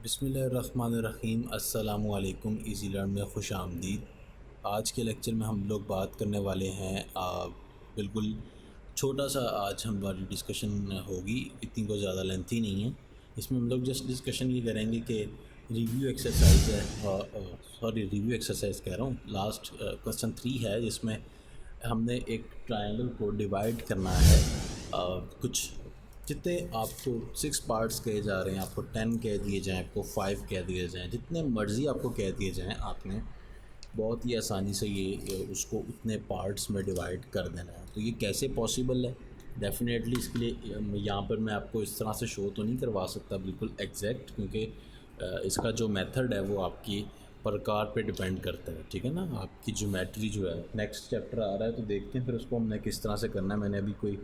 बिस्मिल्लाहिर्रहमानिर्रहीम। अस्सलामुअलैकुम। Easy learn में खुश आमदीद। आज के लेक्चर में हम लोग बात करने वाले हैं बिल्कुल छोटा सा आज हमारी डिस्कशन होगी, इतनी कोई ज़्यादा लेंथी नहीं है। इसमें हम लोग जस्ट डिस्कशन ये करेंगे कि रिव्यू एक्सरसाइज है, सॉरी रिव्यू एक्सरसाइज कह रहा हूँ, लास्ट क्वेश्चन 3 है जिसमें हमने एक ट्रायंगल को डिवाइड करना है। कुछ जितने आपको 6 पार्ट्स कहे जा रहे हैं, आपको 10 कह दिए जाएँ, आपको 5 कह दिए जाएँ, जितने मर्ज़ी आपको कह दिए जाएँ, आपने बहुत ही आसानी से ये उसको उतने पार्ट्स में डिवाइड कर देना है। तो ये कैसे पॉसिबल है? डेफ़िनेटली इसके लिए यहाँ पर मैं आपको इस तरह से शो तो नहीं करवा सकता बिल्कुल एग्जैक्ट, क्योंकि इसका जो मेथड है वो आपकी प्रकार पे डिपेंड करता है। ठीक है ना, आपकी ज्योमेट्री जो है, नेक्स्ट चैप्टर आ रहा है तो देखते हैं फिर उसको हमने किस तरह से करना है। मैंने अभी कोई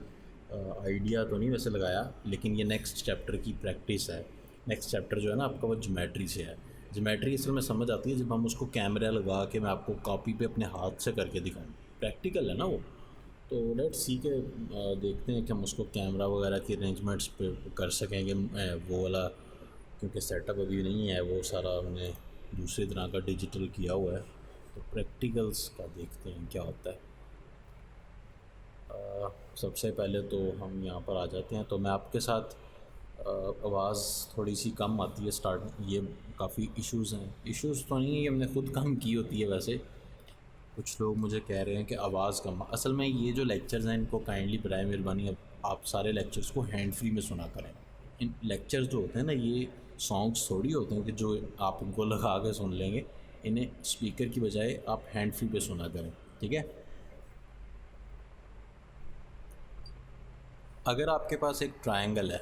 आइडिया तो नहीं वैसे लगाया, लेकिन ये नेक्स्ट चैप्टर की प्रैक्टिस है। नेक्स्ट चैप्टर जो है ना आपका वो ज्योमेट्री से है। ज्योमेट्री असल में समझ आती है जब हम उसको कैमरा लगा के मैं आपको कॉपी पे अपने हाथ से करके दिखाऊँ। प्रैक्टिकल है ना वो। तो लेट्स सी के देखते हैं कि हम उसको कैमरा वगैरह की अरेंजमेंट्स पे कर सकेंगे। वो वाला क्योंकि सेटअप अभी नहीं है, वो सारा हमने दूसरी तरह का डिजिटल किया हुआ है। तो प्रैक्टिकल्स का देखते हैं क्या होता है। सबसे पहले तो हम यहाँ पर आ जाते हैं। तो मैं आपके साथ आवाज़ थोड़ी सी कम आती है स्टार्ट, ये काफ़ी इश्यूज़ हैं। इश्यूज़ तो नहीं है, ये हमने ख़ुद कम की होती है। वैसे कुछ लोग मुझे कह रहे हैं कि आवाज़ कम। असल में ये जो लेक्चर्स हैं इनको काइंडली बराए मेहरबानी आप सारे लेक्चर्स को हैंड फ्री में सुना करें। इन लेक्चर्स जो होते हैं ना, ये सॉन्ग्स थोड़ी होते हैं कि जो आप इनको लगा के सुन लेंगे। इन्हें स्पीकर की बजाय आप हैंड फ्री पे सुना करें, ठीक है। अगर आपके पास एक ट्रायंगल है,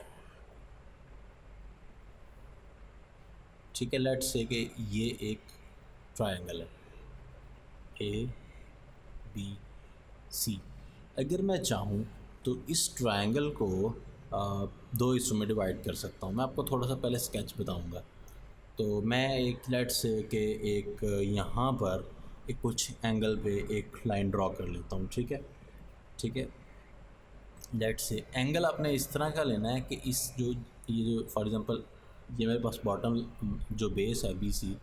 ठीक है, लेट्स से कि ये एक ट्रायंगल है ए बी सी। अगर मैं चाहूँ तो इस ट्रायंगल को दो हिस्सों में डिवाइड कर सकता हूँ। मैं आपको थोड़ा सा पहले स्केच बताऊँगा। तो मैं एक लेट्स से कि एक यहाँ पर एक कुछ एंगल पे एक लाइन ड्रॉ कर लेता हूँ, ठीक है। ठीक है, लेट्स से एंगल आपने इस तरह का लेना है कि इस जो ये जो फॉर एग्जांपल ये मेरे पास बॉटम जो बेस है बी सी,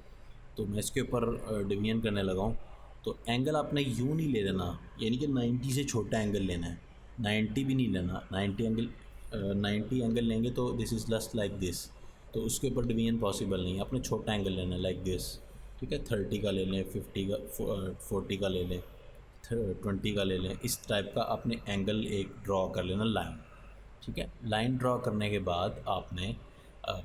तो मैं इसके ऊपर डिवीजन करने लगा हूँ। तो एंगल आपने यूँ नहीं ले लेना, यानी कि 90 से छोटा एंगल लेना है। 90 भी नहीं लेना, 90 एंगल लेंगे तो this is just like this, तो उसके ऊपर डिवीजन पॉसिबल नहीं है। आपने छोटा एंगल लेना है लाइक दिस, ठीक है। 30 का ले लें, 50 का, 40 का ले लें, 20 का ले लें। इस टाइप का आपने एंगल एक ड्रॉ कर लेना लाइन, ठीक है। लाइन ड्रॉ करने के बाद आपने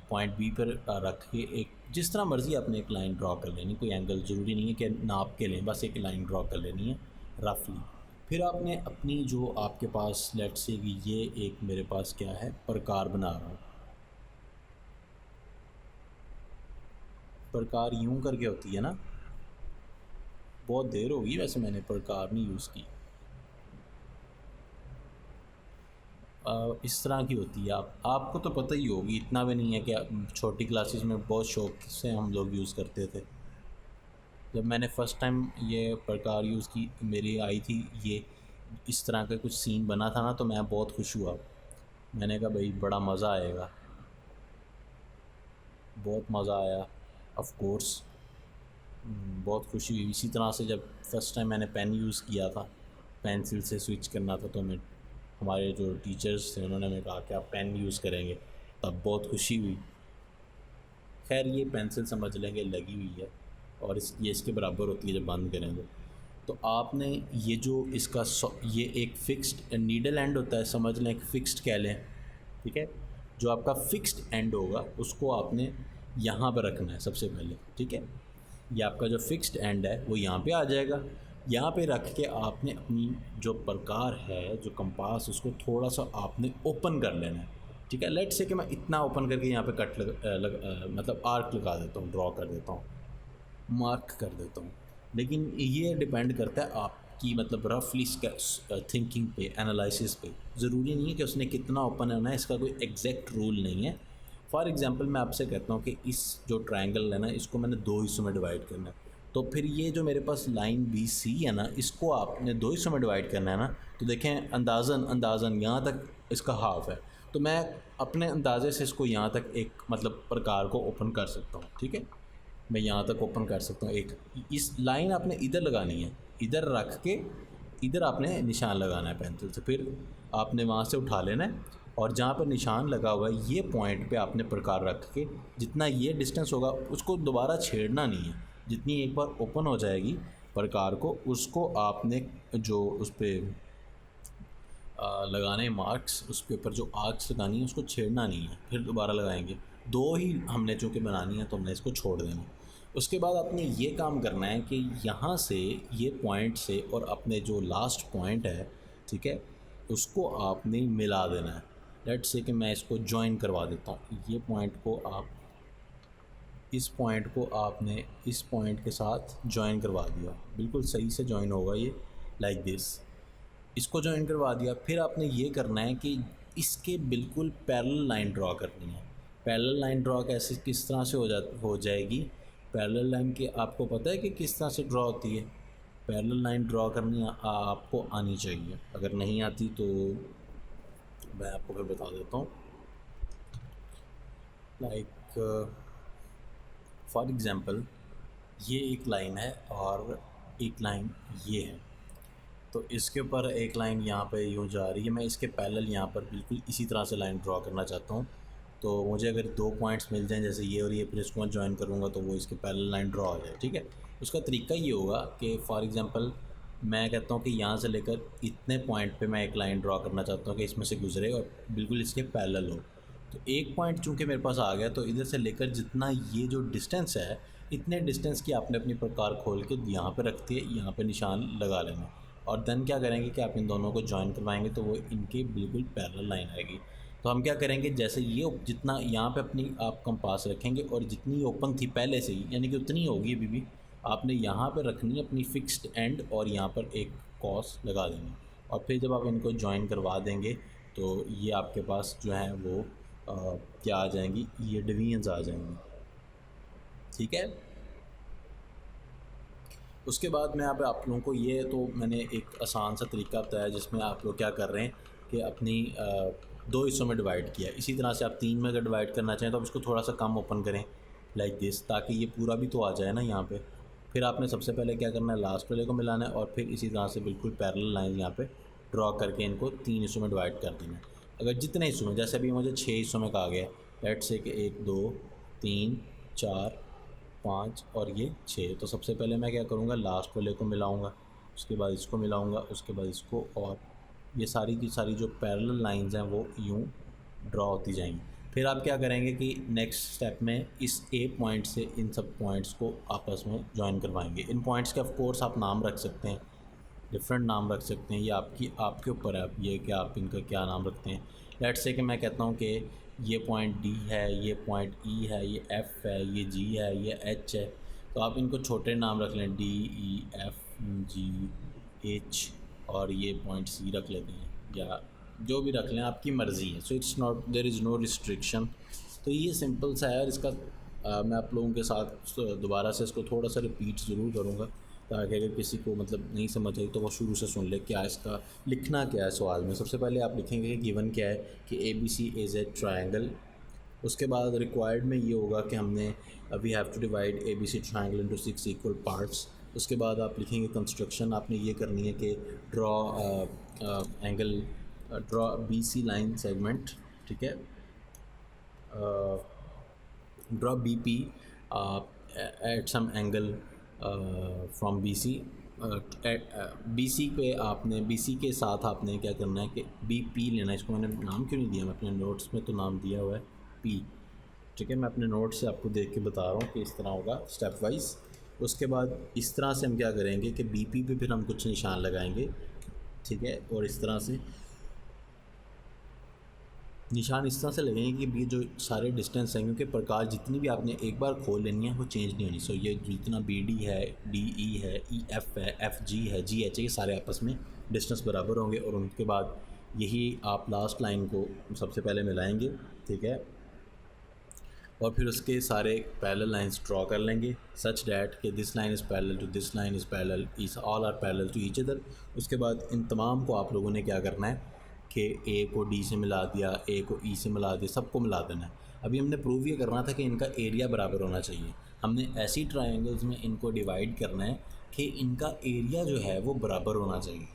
पॉइंट बी पर रख के एक जिस तरह मर्ज़ी आपने एक लाइन ड्रॉ कर लेनी। कोई एंगल ज़रूरी नहीं है कि नाप के लें, बस एक लाइन ड्रॉ कर लेनी है रफली। फिर आपने अपनी जो आपके पास लेट्स से कि ये एक मेरे पास क्या है, प्रकार बना रहा हूँ। प्रकार यूँ करके होती है ना, बहुत देर होगी वैसे मैंने प्रकार नहीं यूज़ की। इस तरह की होती है। आपको तो पता ही होगी, इतना भी नहीं है कि छोटी क्लासेस में बहुत शौक से हम लोग यूज़ करते थे। जब मैंने फ़र्स्ट टाइम ये प्रकार यूज़ की, मेरी आई थी ये इस तरह का कुछ सीन बना था ना, तो मैं बहुत खुश हुआ। मैंने कहा भाई बड़ा मज़ा आएगा, बहुत मज़ा आया। ऑफ कोर्स बहुत खुशी हुई। इसी तरह से जब फ़र्स्ट टाइम मैंने पेन यूज़ किया था, पेंसिल से स्विच करना था, तो मैं हमारे जो टीचर्स थे उन्होंने हमें कहा कि आप पेन यूज़ करेंगे, तब बहुत खुशी हुई। खैर ये पेंसिल समझ लेंगे लगी हुई है, और ये इसके बराबर होती है जब बंद करेंगे। तो आपने ये जो इसका ये एक फ़िक्स्ड नीडल एंड होता है, समझ लें, एक फ़िक्स्ड कह लें, ठीक है। जो आपका फ़िक्स्ड एंड होगा उसको आपने यहाँ पर रखना है सबसे पहले, ठीक है। ये आपका जो फ़िक्स्ड एंड है वो यहाँ पे आ जाएगा। यहाँ पे रख के आपने अपनी जो प्रकार है, जो कंपास, उसको थोड़ा सा आपने ओपन कर लेना है, ठीक है। लेट्स से कि मैं इतना ओपन करके यहाँ पे कट मतलब आर्क लगा देता हूँ, ड्रॉ कर देता हूँ, मार्क कर देता हूँ। लेकिन ये डिपेंड करता है आपकी मतलब रफली थिंकिंग पे, एनालिसिस पे। ज़रूरी नहीं है कि उसने कितना ओपन होना है, इसका कोई एग्जैक्ट रूल नहीं है। फॉर एग्जांपल मैं आपसे कहता हूँ कि इस जो ट्रायंगल है ना, इसको मैंने दो हिस्सों में डिवाइड करना है। तो फिर ये जो मेरे पास लाइन बी सी है ना, इसको आपने दो हिस्सों में डिवाइड करना है ना। तो देखें अंदाज़न यहाँ तक इसका हाफ है, तो मैं अपने अंदाज़े से इसको यहाँ तक एक मतलब प्रकार को ओपन कर सकता हूँ, ठीक है। मैं यहाँ तक ओपन कर सकता हूँ। एक इस लाइन आपने इधर लगानी है, इधर रख के इधर आपने निशान लगाना है पेंसिल से, फिर आपने वहाँ से उठा लेना है और जहाँ पर निशान लगा हुआ है ये पॉइंट पे आपने प्रकार रख के जितना ये डिस्टेंस होगा उसको दोबारा छेड़ना नहीं है। जितनी एक बार ओपन हो जाएगी प्रकार को, उसको आपने जो उस पर लगाने मार्क्स, उसके ऊपर जो आर्क्स लगानी है उसको छेड़ना नहीं है, फिर दोबारा लगाएंगे। दो ही हमने चूँकि बनानी है तो हमने इसको छोड़ देना। उसके बाद आपने ये काम करना है कि यहाँ से ये पॉइंट से और अपने जो लास्ट पॉइंट है, ठीक है, उसको आपने मिला देना है। लेट्स से कि मैं इसको जॉइन करवा देता हूँ। ये पॉइंट को आप इस पॉइंट को आपने इस पॉइंट के साथ जॉइन करवा दिया, बिल्कुल सही से जॉइन होगा ये, लाइक दिस। इसको जॉइन करवा दिया। फिर आपने ये करना है कि इसके बिल्कुल पैरेलल लाइन ड्रॉ करनी है। पैरेलल लाइन ड्रॉ कैसे किस तरह से हो जाएगी? पैरेलल लाइन की आपको पता है कि किस तरह से ड्रॉ होती है? पैरेलल लाइन ड्रॉ करनी आपको आनी चाहिए, अगर नहीं आती तो मैं आपको फिर बता देता हूँ। लाइक फॉर एग्ज़ाम्पल ये एक लाइन है और एक लाइन ये है, तो इसके ऊपर एक लाइन यहाँ पे यूँ जा रही है। मैं इसके पैरेलल यहाँ पर बिल्कुल इसी तरह से लाइन ड्रॉ करना चाहता हूँ। तो मुझे अगर दो पॉइंट्स मिल जाएं जैसे ये और ये, फिर इसको मैं जॉइन करूँगा तो वो इसके पैरेलल लाइन ड्रॉ हो जाए, ठीक है। उसका तरीका ये होगा कि फॉर एग्ज़ाम्पल मैं कहता हूँ कि यहाँ से लेकर इतने पॉइंट पे मैं एक लाइन ड्रॉ करना चाहता हूँ कि इसमें से गुजरे और बिल्कुल इसके पैरेलल हो। तो एक पॉइंट चूँकि मेरे पास आ गया, तो इधर से लेकर जितना ये जो डिस्टेंस है, इतने डिस्टेंस की आपने अपनी प्रकार खोल के यहाँ पे रखते हैं, यहाँ पे निशान लगा लेना। और देन क्या करेंगे कि आप इन दोनों को जॉइन करवाएंगे तो वो इनके बिल्कुल पैरेलल लाइन आएगी। तो हम क्या करेंगे, जैसे ये जितना यहाँ पे अपनी आप कंपास रखेंगे और जितनी ओपन थी पहले से ही, यानी कि उतनी होगी अभी भी, आपने यहाँ पे रखनी है अपनी फिक्स्ड एंड और यहाँ पर एक कॉस लगा देंगे। और फिर जब आप इनको जॉइन करवा देंगे तो ये आपके पास जो है वो क्या आ जाएंगी, ये डिवीजन्स आ जाएंगी, ठीक है। उसके बाद मैं यहाँ पे आप लोगों को ये तो मैंने एक आसान सा तरीका बताया जिसमें आप लोग क्या कर रहे हैं कि अपनी दो हिस्सों में डिवाइड किया। इसी तरह से आप तीन में अगर डिवाइड करना चाहें तो आप इसको थोड़ा सा कम ओपन करें लाइक दिस, ताकि ये पूरा भी तो आ जाए ना यहाँ पे। फिर आपने सबसे पहले क्या करना है, लास्ट वाले को मिलाना है और फिर इसी तरह से बिल्कुल पैरेलल लाइन यहाँ पे ड्रॉ करके इनको तीन हिस्सों में डिवाइड कर देना है। अगर जितने हिस्सों में, जैसे अभी मुझे 6 हिस्सों में कहा गया, लेट्स से कि 1 2 3 4 5 और ये 6, तो सबसे पहले मैं क्या करूँगा, लास्ट वाले को मिलाऊँगा, उसके बाद इसको मिलाऊँगा, उसके बाद इसको, और ये सारी की सारी जो पैरेलल लाइंस हैं वो यूँ ड्रॉ होती जाएंगी। फिर आप क्या करेंगे कि नेक्स्ट स्टेप में इस ए पॉइंट से इन सब पॉइंट्स को आपस में जॉइन करवाएंगे। इन पॉइंट्स के ऑफ कोर्स आप नाम रख सकते हैं, डिफरेंट नाम रख सकते हैं, ये आपके ऊपर है ये कि आप इनका क्या नाम रखते हैं। लेट्स से कि मैं कहता हूँ कि ये पॉइंट डी है, ये पॉइंट ई है, ये एफ़ है, ये जी है, ये एच है, तो आप इनको छोटे नाम रख लें, डी ई एफ़ जी एच, और ये पॉइंट सी रख लेते हैं या जो भी रख लें, आपकी मर्ज़ी है। So it's not, there is no restriction. तो ये सिंपल सा है और इसका मैं आप लोगों के साथ दोबारा से इसको थोड़ा सा रिपीट ज़रूर करूँगा ताकि अगर किसी को मतलब नहीं समझ आई तो वो शुरू से सुन ले क्या इसका लिखना क्या है सवाल में। सबसे पहले आप लिखेंगे कि गिवन क्या है कि A B C is a triangle. उसके बाद रिक्वायर्ड में ये होगा कि हमने we have to divide A B C triangle into 6 equal parts. उसके बाद आप लिखेंगे कंस्ट्रक्शन, आपने ये करनी है कि draw angle, draw B C line segment, ठीक है, draw B P at some angle from B C. B C पे आपने बी सी के साथ आपने क्या करना है कि बी पी लेना है। इसको मैंने नाम क्यों नहीं दिया, मैं अपने नोट्स में तो नाम दिया हुआ है पी, ठीक है। मैं अपने नोट से आपको देख के बता रहा हूँ कि इस तरह होगा स्टेप वाइज। उसके बाद इस तरह से हम क्या करेंगे कि बी पी पे फिर हम कुछ निशान लगाएंगे, ठीक है, और इस तरह से निशान इस तरह से लगेंगे कि भी जो सारे डिस्टेंस हैं, क्योंकि प्रकार जितनी भी आपने एक बार खोल लेनी है वो चेंज नहीं होनी। सो ये जितना बी डी है, डी ई है, ई एफ़ है, एफ़ जी है, जी एच है, ये सारे आपस में डिस्टेंस बराबर होंगे। और उनके बाद यही आप लास्ट लाइन को सबसे पहले मिलाएंगे, ठीक है, और फिर उसके सारे पैरेलल लाइंस ड्रॉ कर लेंगे सच डैट कि this line is parallel to this line is parallel, इस all are parallel to each other. उसके बाद इन तमाम को आप लोगों ने क्या करना है कि ए को डी से मिला दिया, ए को ई से मिला दिया, सबको मिला देना है। अभी हमने प्रूव ये करना था कि इनका एरिया बराबर होना चाहिए। हमने ऐसी ट्रायंगल्स में इनको डिवाइड करना है कि इनका एरिया जो है वो बराबर होना चाहिए।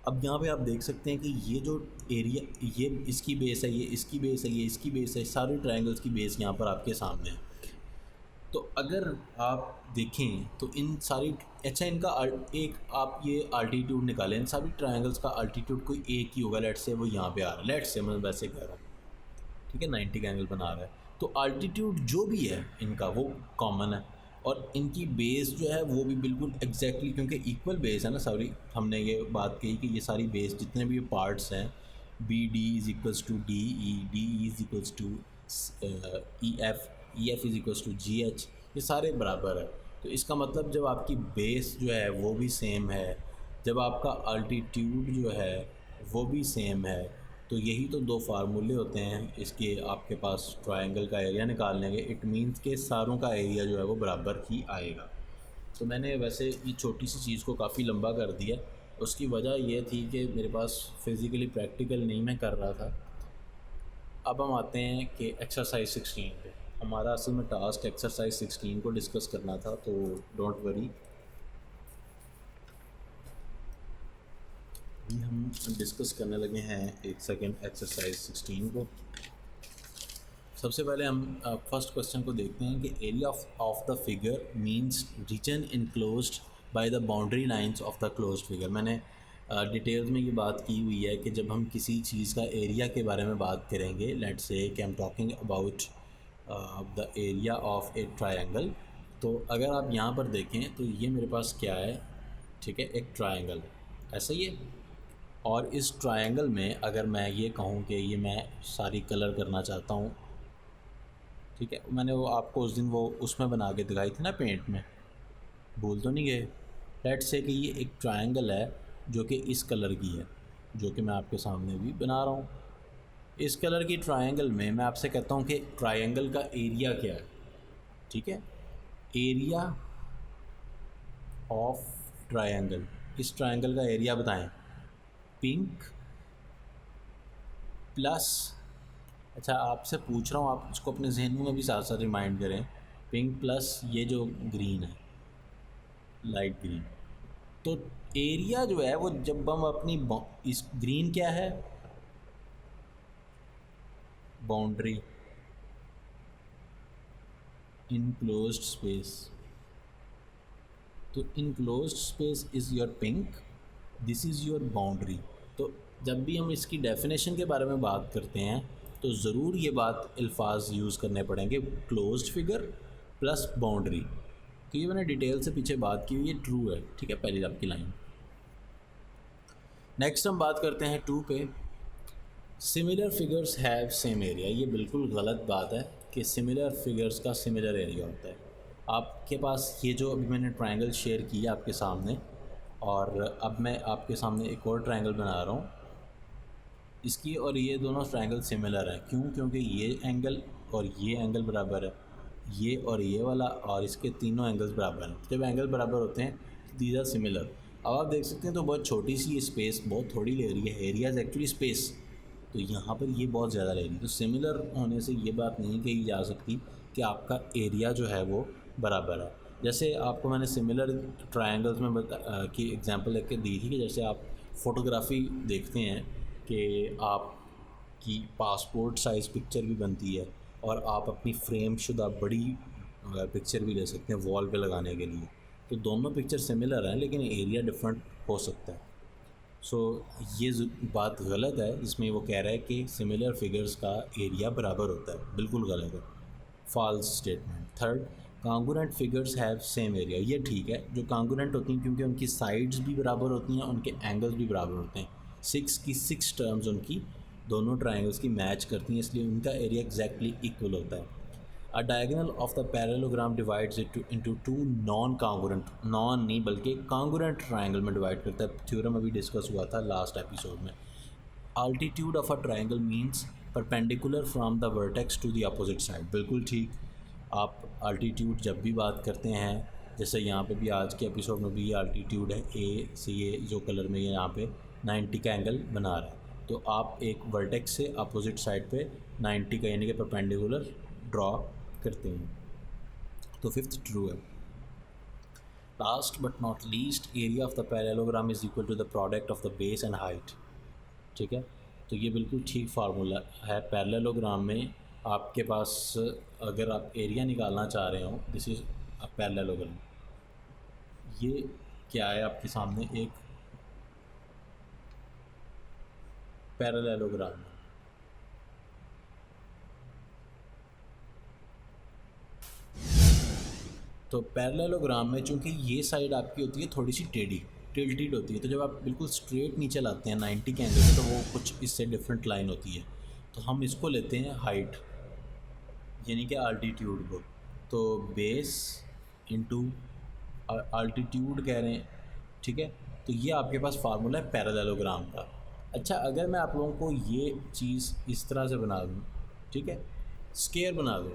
अब यहाँ पे आप देख सकते हैं कि ये जो एरिया, ये इसकी बेस है, ये इसकी बेस है, ये इसकी बेस है, सारे ट्रायंगल्स की बेस यहाँ पर आपके सामने है। तो अगर आप देखें तो इन सारी, अच्छा इनका एक आप ये अल्टीट्यूड निकालें, इन सभी ट्रायंगल्स का अल्टीट्यूड कोई एक ही होगा। लेट से वो यहाँ पे आ रहा है, लेट से मैं वैसे कह रहा हूँ, ठीक है, 90 का एंगल बना रहा है, तो अल्टीट्यूड जो भी है इनका वो कॉमन है, और इनकी बेस जो है वो भी बिल्कुल एग्जैक्टली, क्योंकि इक्वल बेस है ना। सॉरी, हमने ये बात कही कि ये सारी बेस जितने भी पार्ट्स हैं, B D is equals to D E, D is equals to E F, E F is equals to G H, ये सारे बराबर है। तो इसका मतलब जब आपकी बेस जो है वो भी सेम है, जब आपका अल्टीट्यूड जो है वो भी सेम है, तो यही तो दो फार्मूले होते हैं इसके आपके पास ट्रायंगल का एरिया निकालने के। इट मीन्स के सारों का एरिया जो है वो बराबर ही आएगा। तो मैंने वैसे ये छोटी सी चीज़ को काफ़ी लंबा कर दिया, उसकी वजह ये थी कि मेरे पास फिज़िकली प्रैक्टिकल नहीं मैं कर रहा था। अब हम आते हैं कि एक्सरसाइज 16 पे। हमारा असल में टास्क एक्सरसाइज 16 को डिस्कस करना था, तो डोंट वरी, अभी हम डिस्कस करने लगे हैं। एक सेकेंड, एक्सरसाइज 16 को। सबसे पहले हम फर्स्ट क्वेश्चन को देखते हैं कि area of the figure means region enclosed by the boundary lines of the closed figure. मैंने डिटेल्स में ये बात की हुई है कि जब हम किसी चीज़ का एरिया के बारे में बात करेंगे, लेट्स से कि I am talking about the area of A triangle, तो अगर आप यहाँ पर देखें तो ये मेरे पास क्या है, ठीक है, एक ट्रायंगल ऐसा ही है। और इस ट्रायंगल में अगर मैं ये कहूँ कि ये मैं सारी कलर करना चाहता हूँ, ठीक है, मैंने वो आपको उस दिन वो उसमें बना के दिखाई थी ना, पेंट में, भूल तो नहीं गए। लेट्स से कि ये एक ट्रायंगल है जो कि इस कलर की है, जो कि मैं आपके सामने भी बना रहा हूँ। इस कलर की ट्रायंगल में मैं आपसे कहता हूँ कि ट्रायंगल का एरिया क्या है, ठीक है, एरिया ऑफ ट्रायंगल, इस ट्रायंगल का एरिया बताएं। पिंक प्लस, अच्छा आपसे पूछ रहा हूँ, आप इसको अपने जहन में भी साथ साथ रिमाइंड करें, पिंक प्लस ये जो ग्रीन है, लाइट ग्रीन। तो एरिया जो है वो जब हम अपनी इस ग्रीन क्या है, बाउंड्री, इनक्लोज्ड स्पेस, तो enclosed space is your pink, this is your boundary. तो जब भी हम इसकी डेफिनेशन के बारे में बात करते हैं तो ज़रूर ये बात अल्फाज यूज़ करने पड़ेंगे, क्लोज्ड फिगर प्लस बाउंड्री। तो ये मैंने डिटेल से पीछे बात की हुई, ये ट्रू है, ठीक है, पहली आपकी लाइन। नेक्स्ट हम बात करते हैं 2 पे। Similar figures have same area. ये बिल्कुल गलत बात है कि सिमिलर फिगर्स का सिमिलर एरिया होता है। आपके पास ये जो अभी मैंने ट्रायंगल शेयर किया आपके सामने, और अब मैं आपके सामने एक और ट्रायंगल बना रहा हूँ, इसकी और ये दोनों ट्रायंगल सिमिलर हैं। क्यों? क्योंकि ये एंगल और ये एंगल बराबर है, ये और ये वाला, और इसके तीनों एंगल्स बराबर हैं। जब एंगल बराबर होते हैं दीज आर सिमिलर। अब आप देख सकते हैं तो बहुत छोटी सी ये स्पेस बहुत थोड़ी ले रही है, एरिया इज एक्चुअली स्पेस, तो यहाँ पर ये बहुत ज़्यादा ले रही है। तो सिमिलर होने से ये बात नहीं कही जा सकती कि आपका एरिया जो है वो बराबर है। जैसे आपको मैंने सिमिलर ट्रायंगल्स में की एग्जांपल लेके दी थी कि जैसे आप फ़ोटोग्राफी देखते हैं कि आपकी पासपोर्ट साइज़ पिक्चर भी बनती है, और आप अपनी फ्रेम शुदा बड़ी पिक्चर भी ले सकते हैं वॉल पे लगाने के लिए। तो दोनों पिक्चर सिमिलर हैं लेकिन एरिया डिफरेंट हो सकता है। सो ये बात गलत है जिसमें वो कह रहा है कि सिमिलर फिगर्स का एरिया बराबर होता है, बिल्कुल गलत है, false statement. Third, congruent figures have same area. ये ठीक है, जो कांगुरेंट होती हैं क्योंकि उनकी साइड्स भी बराबर होती हैं, उनके एंगल्स भी बराबर होते हैं। 6 की 6 टर्म्स उनकी दोनों ट्रायंगल्स की मैच करती हैं, इसलिए उनका एरिया एग्जैक्टली इक्वल होता है। A diagonal of the parallelogram divides it into 2 non congruent, non नहीं बल्कि कांगुरेंट ट्रायंगल में डिवाइड करता है। थ्योरम अभी डिस्कस हुआ था लास्ट एपिसोड में। Altitude of a triangle means perpendicular from the vertex to the opposite side. बिल्कुल ठीक, आप अल्टीट्यूड जब भी बात करते हैं, जैसे यहाँ पे भी आज के एपिसोड में भी ये अल्टीट्यूड है ए से, ये जो कलर में ये यहाँ पे 90 का एंगल बना रहा है। तो आप एक वर्टेक्स से अपोजिट साइड पे 90 का यानी कि परपेंडिकुलर ड्रॉ करते हैं। तो फिफ्थ ट्रू है। Last but not least, area of the parallelogram is equal to the product of the base and height. ठीक है, तो ये बिल्कुल ठीक फार्मूला है। पैरेललोग्राम में आपके पास अगर आप एरिया निकालना चाह रहे हो, दिस इज़ अ पैरेललोग्राम। ये क्या है आपके सामने, एक पैरेललोग्राम। तो पैरेललोग्राम में चूंकि ये साइड आपकी होती है थोड़ी सी टेढ़ी टिल्टेड होती है, तो जब आप बिल्कुल स्ट्रेट नीचे लाते हैं 90 के एंगल से, तो वो कुछ इससे डिफरेंट लाइन होती है। तो हम इसको लेते हैं हाइट यानी कि अल्टीट्यूड को। तो बेस इंटू अल्टीट्यूड कह रहे हैं, ठीक है। तो ये आपके पास फार्मूला है पैरेललोग्राम का। अच्छा, अगर मैं आप लोगों को ये चीज़ इस तरह से बना दूँ, ठीक है, स्क्वायर बना दूँ,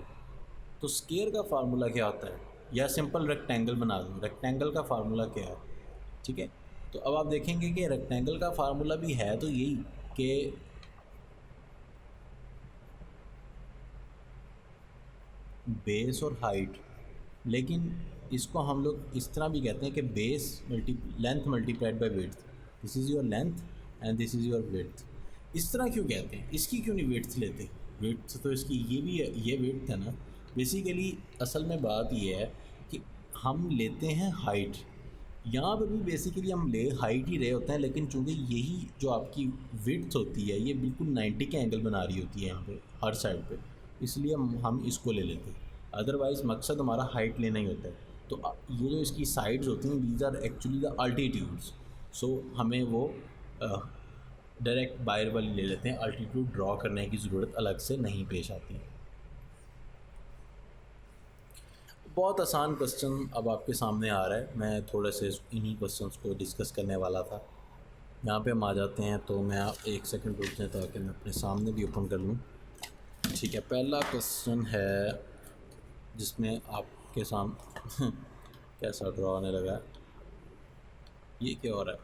तो स्क्वायर का फार्मूला क्या होता है, या सिंपल रेक्टेंगल बना दूँ, रेक्टेंगल का फार्मूला क्या है, ठीक है। तो अब आप देखेंगे कि रेक्टेंगल का फार्मूला भी है तो यही कि बेस और हाइट, लेकिन इसको हम लोग इस तरह भी कहते हैं कि base length multiplied by width, this is your length and this is your width. इस तरह क्यों कहते हैं, इसकी क्यों नहीं विड्थ लेते, विड्थ तो इसकी ये भी है, ये विड्थ है ना। बेसिकली असल में बात ये है कि हम लेते हैं हाइट, यहाँ पर भी बेसिकली हम ले हाइट ही रहे होते हैं, लेकिन चूँकि यही जो आपकी विड्थ होती है ये बिल्कुल 90 के एंगल बना रही होती है यहाँ पे हर साइड पे, इसलिए हम इसको ले लेते हैं। अदरवाइज़ मकसद हमारा हाइट लेना ही होता है। तो ये जो इसकी साइड्स होती हैं, these are actually the altitudes. So हमें वो डायरेक्ट बायर वाली ले लेते हैं, अल्टीट्यूड ड्रॉ करने की ज़रूरत अलग से नहीं पेश आती। बहुत आसान क्वेश्चन अब आपके सामने आ रहा है, मैं थोड़े से इन्हीं क्वेश्चंस को डिस्कस करने वाला था। यहाँ पे हम आ जाते हैं, तो मैं एक सेकंड रुक जाए ताकि मैं अपने सामने भी ओपन कर लूँ। ठीक है, पहला क्वेश्चन है जिसमें आपके सामने कैसा ड्रॉ होने लगा है, ये क्या हो रहा है,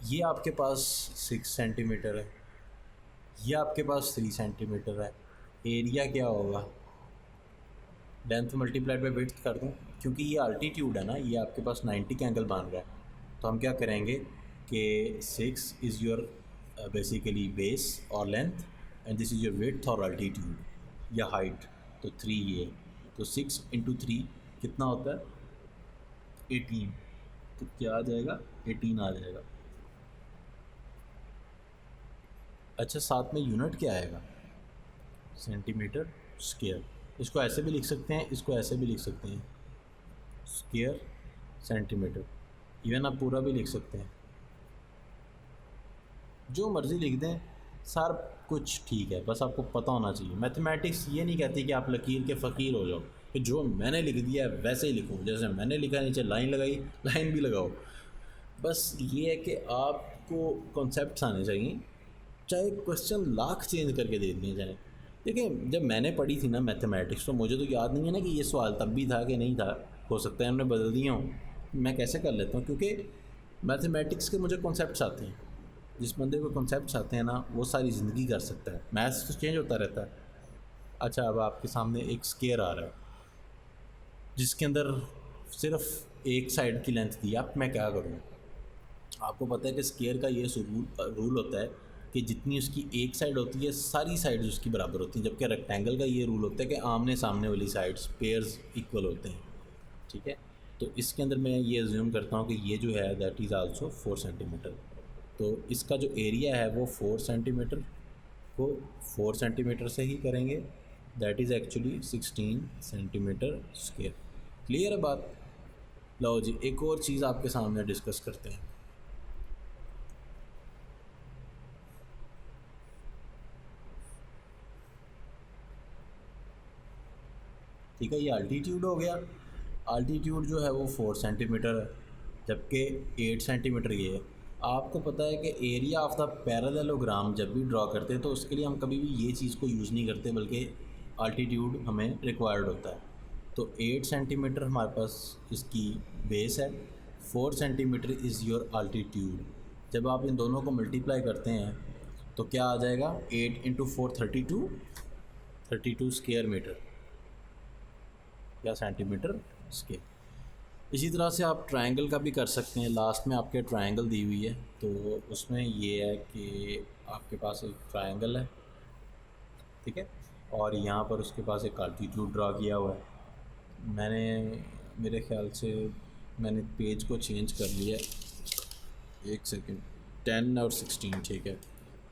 ये आपके पास 6 सेंटीमीटर है, ये आपके पास 3 सेंटीमीटर है। एरिया क्या होगा, लेंथ मल्टीप्लाइड बाय विड्थ कर दूँ, क्योंकि ये अल्टीट्यूड है ना, ये आपके पास 90 का एंगल बन रहा है। तो हम क्या करेंगे कि 6 इज़ योर बेसिकली बेस और length and this is your width और अल्टीट्यूड या हाइट, तो 3 ये, तो 6 इंटू 3 कितना होता है 18, तो क्या आ जाएगा 18 आ जाएगा। अच्छा, साथ में यूनिट क्या आएगा, सेंटीमीटर स्क्वायर। इसको ऐसे भी लिख सकते हैं, इसको ऐसे भी लिख सकते हैं, स्क्वायर सेंटीमीटर, इवन आप पूरा भी लिख सकते हैं, जो मर्ज़ी लिख दें, सार कुछ ठीक है, बस आपको पता होना चाहिए। मैथमेटिक्स ये नहीं कहती कि आप लकीर के फ़कीर हो जाओ कि जो मैंने लिख दिया है वैसे ही लिखो, जैसे मैंने लिखा नीचे लाइन लगाई लाइन भी लगाओ। बस ये है कि आपको कॉन्सेप्ट्स आने चाहिए, चाहे क्वेश्चन लाख चेंज करके दे दिए जाए। देखिए, जब मैंने पढ़ी थी ना मैथमेटिक्स, तो मुझे तो याद नहीं है ना कि ये सवाल तब भी था कि नहीं था, हो सकता है हमने बदल दिया हूँ, मैं कैसे कर लेता हूँ, क्योंकि मैथमेटिक्स के मुझे कॉन्सेप्ट्स आते हैं। जिस बंदे को कॉन्सेप्ट्स आते हैं ना, वो सारी ज़िंदगी कर सकता है, मैथ्स तो चेंज होता रहता है। अच्छा, अब आपके सामने एक स्क्वायर आ रहा है जिसके अंदर सिर्फ एक साइड की लेंथ दी, अब मैं क्या करूँ। आपको पता है कि स्क्वायर का ये रूल होता है कि जितनी उसकी एक साइड होती है सारी साइड्स उसकी बराबर होती हैं, जबकि रेक्टेंगल का ये रूल होता है कि आमने सामने वाली साइड्स पेयर्स इक्वल होते हैं। ठीक है, तो इसके अंदर मैं ये अज्यूम करता हूँ कि ये जो है दैट इज़ आल्सो 4 सेंटीमीटर। तो इसका जो एरिया है वो 4 सेंटीमीटर को 4 सेंटीमीटर से ही करेंगे, that is actually 16 centimetre square. Clear है बात। लो जी, एक और चीज़ आपके सामने डिस्कस करते हैं। ठीक है, ये अल्टीट्यूड हो गया। अल्टीट्यूड जो है वो 4 सेंटीमीटर है, जबकि 8 सेंटीमीटर ये है। आपको पता है कि एरिया ऑफ द पैरेललोग्राम जब भी ड्रॉ करते हैं तो उसके लिए हम कभी भी ये चीज़ को यूज़ नहीं करते, बल्कि अल्टीट्यूड हमें रिक्वायर्ड होता है। तो 8 सेंटीमीटर हमारे पास इसकी बेस है, 4 सेंटीमीटर इज़ योर अल्टीट्यूड। जब आप इन दोनों को मल्टीप्लाई करते हैं तो क्या आ जाएगा, 8 इंटू 4 32 स्क्वायर मीटर या सेंटीमीटर स्क्वायर। इसी तरह से आप ट्रायंगल का भी कर सकते हैं। लास्ट में आपके ट्रायंगल दी हुई है, तो उसमें ये है कि आपके पास एक ट्रायंगल है, ठीक है, और यहाँ पर उसके पास एक अल्टीट्यूड ड्रा किया हुआ है। मैंने मेरे ख्याल से मैंने पेज को चेंज कर लिया है, एक सेकंड, 10 और 16, ठीक है,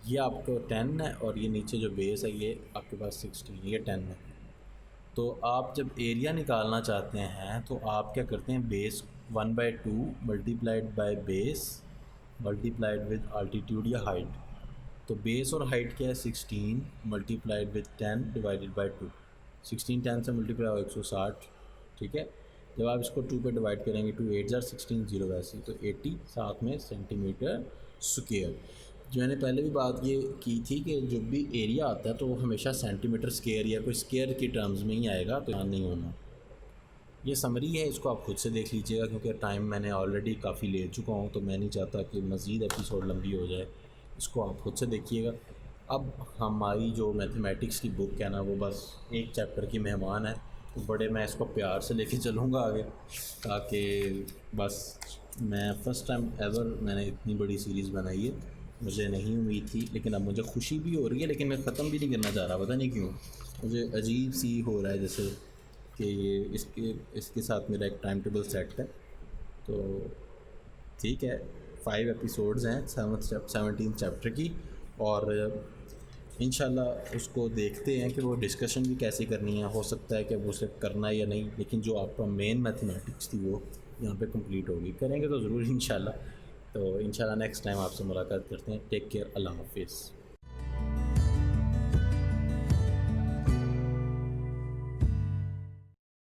ये आपको 10 है और ये नीचे जो बेस है ये आपके पास 16, ये 10 है। तो आप जब एरिया निकालना चाहते हैं तो आप क्या करते हैं, base 1/2 multiplied by base multiplied with altitude या हाइट। तो बेस और हाइट क्या है, 16 मल्टीप्लाइड विद 10 डिवाइडेड बाय 2। 16 10 से मल्टीप्लाई हो 160, ठीक है। जब आप इसको 2 पे डिवाइड करेंगे, 2 8 जार 16 0 वैसे, तो 80 साथ में सेंटीमीटर स्क्वायर। जो मैंने पहले भी बात ये की थी कि जब भी एरिया आता है तो वो हमेशा सेंटीमीटर स्क्वायर या कोई स्क्वायर की टर्म्स में ही आएगा, तो यहाँ नहीं होना। ये समरी है, इसको आप खुद से देख लीजिएगा, क्योंकि टाइम मैंने ऑलरेडी काफ़ी ले चुका हूँ, तो मैं नहीं चाहता कि मज़ीद एपिसोड लंबी हो जाए। इसको आप खुद से देखिएगा। अब हमारी जो मैथमेटिक्स की बुक है ना, वो बस एक चैप्टर की मेहमान है, तो बड़े मैं इसको प्यार से लेके चलूँगा आगे, ताकि बस मैं फ़र्स्ट टाइम एवर मैंने इतनी बड़ी सीरीज़ बनाई है। मुझे नहीं उम्मीद थी, लेकिन अब मुझे खुशी भी हो रही है, लेकिन मैं ख़त्म भी नहीं करना चाह रहा, पता नहीं क्यों मुझे अजीब सी हो रहा है, जैसे कि ये इसके साथ मेरा एक टाइम टेबल सेट है। तो ठीक है, 5 एपिसोड्स हैं 17 चैप्टर की, और इंशाल्लाह उसको देखते हैं कि वो डिस्कशन भी कैसे करनी है। हो सकता है कि वो उसे करना है या नहीं, लेकिन जो आपका मेन मैथमेटिक्स थी वो यहाँ पे कंप्लीट होगी, करेंगे तो ज़रूर इंशाल्लाह। तो इंशाल्लाह नेक्स्ट टाइम आपसे मुलाकात करते हैं। टेक केयर, अल्लाह हाफिज़।